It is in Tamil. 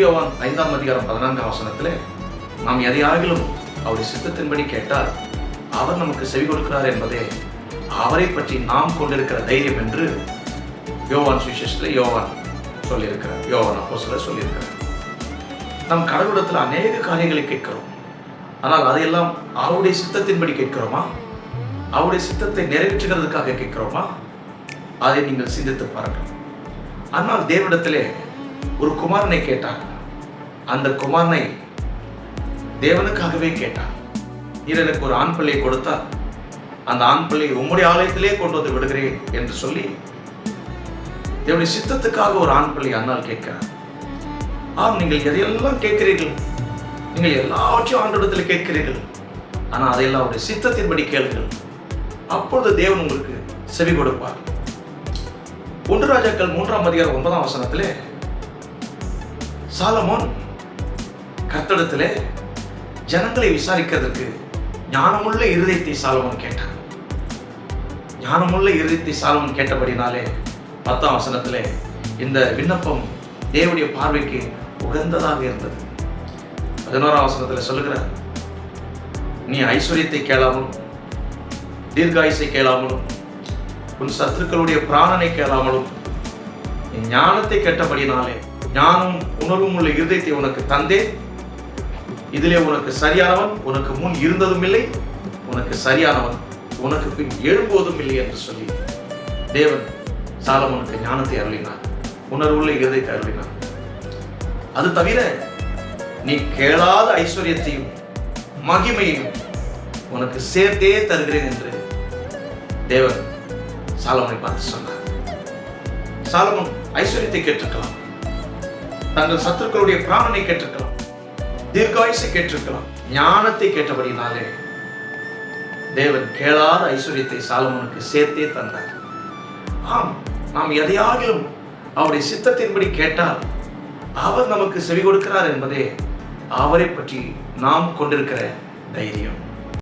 யோவான் 5:14 நாம் எதையாகிலும் அவருடைய சித்தத்தின்படி கேட்டால் அவர் நமக்கு செவி கொடுக்கிறார் என்பதே அவரை பற்றி நாம் கொண்டிருக்கிற தைரியம் என்று யோவான் சுவிசேஷத்தில் யோவான் சொல்லியிருக்கிறார். யோவான் அப்போஸ்தலர் சொல்லியிருக்கிறார். நம் கடவுளிடத்தில் அநேக காரியங்களை கேட்கிறோம். ஆனால் அதையெல்லாம் அவருடைய சித்தத்தின்படி கேட்கிறோமா? அவருடைய சித்தத்தை நிறைவேற்றுகிறதுக்காக கேட்கிறோமா? அதை நீங்கள் சிந்தித்து பாருங்கள். ஆனால் தேவனிடத்திலே ஒரு குமாரனை கேட்டார். அந்த குமாரனை தேவனுக்காகவே கேட்டார். நீர் எனக்கு ஒரு ஆண் பிள்ளையை கொடுத்தால் அந்த ஆண் பிள்ளையை உம்முடைய ஆலயத்திலே கொண்டு வந்து விடுகிறேன் என்று சொல்லி தேவனுடைய சித்தத்துக்காக ஒரு ஆண் பிள்ளை அண்ணால் கேட்கிறார். ஆம், நீங்கள் எதையெல்லாம் கேட்கிறீர்கள், நீங்கள் எல்லாவற்றையும் ஆண்டவரிடத்தில் கேட்கிறீர்கள். ஆனால் அதையெல்லாம் அவருடைய சித்தத்தின்படி கேளுங்கள். அப்பொழுது தேவன் உங்களுக்கு செவி கொடுப்பார். 1 ராஜாக்கள் 3:9 சாலமோன் கர்த்தரிடத்திலே ஜனங்களை விசாரிக்கிறதுக்கு ஞானமுள்ள இருதயத்தை சாலமோன் கேட்டான். ஞானமுள்ள இருதயத்தை சாலமோன் கேட்டபடினாலே 10 இந்த விண்ணப்பம் தேவனுடைய பார்வைக்கு உகந்ததாக இருந்தது. 11 சொல்லுகிறார், நீ ஐஸ்வர்யத்தை கேளாமலும் தீர்காயுசை கேளாமலும் உன் சத்துருக்களுடைய பிராணனை கேளாமலும் நீ ஞானத்தை கேட்டபடினாலே ஞானம் உணர்வும் உள்ள இருதயத்தை உனக்கு தந்தேன். இதிலே உனக்கு சரியானவன் உனக்கு முன் இருந்ததும் இல்லை, உனக்கு சரியானவன் உனக்கு பின் எழும்போதும் இல்லை என்று சொல்லி தேவன் சாலமோனுக்கு ஞானத்தை அருளினார், உணர்வுள்ள இருதயத்தை அருளினார். அது தவிர நீ கேளாத ஐஸ்வர்யத்தையும் மகிமையையும் உனக்கு சேர்த்தே தருகிறேன் என்று தேவன் சாலமோனை பார்த்து சொன்னார். சாலமோன் ஐஸ்வர்யத்தை கேட்டிருக்கலாம், தங்கள் சத்துருக்களுடைய பிராணனை கேட்டிருக்கலாம், தீர்காயுசை கேட்டிருக்கலாம். ஞானத்தை கேட்டபடினாலே தேவன் கேளாத ஐஸ்வர்யத்தை சாலமோனுக்கு சேர்த்தே தந்தார். ஆம், நாம் எதையாகிலும் அவருடைய சித்தத்தின்படி கேட்டால் அவர் நமக்கு செவி கொடுக்கிறார் என்பதே அவரை பற்றி நாம் கொண்டிருக்கிற தைரியம்.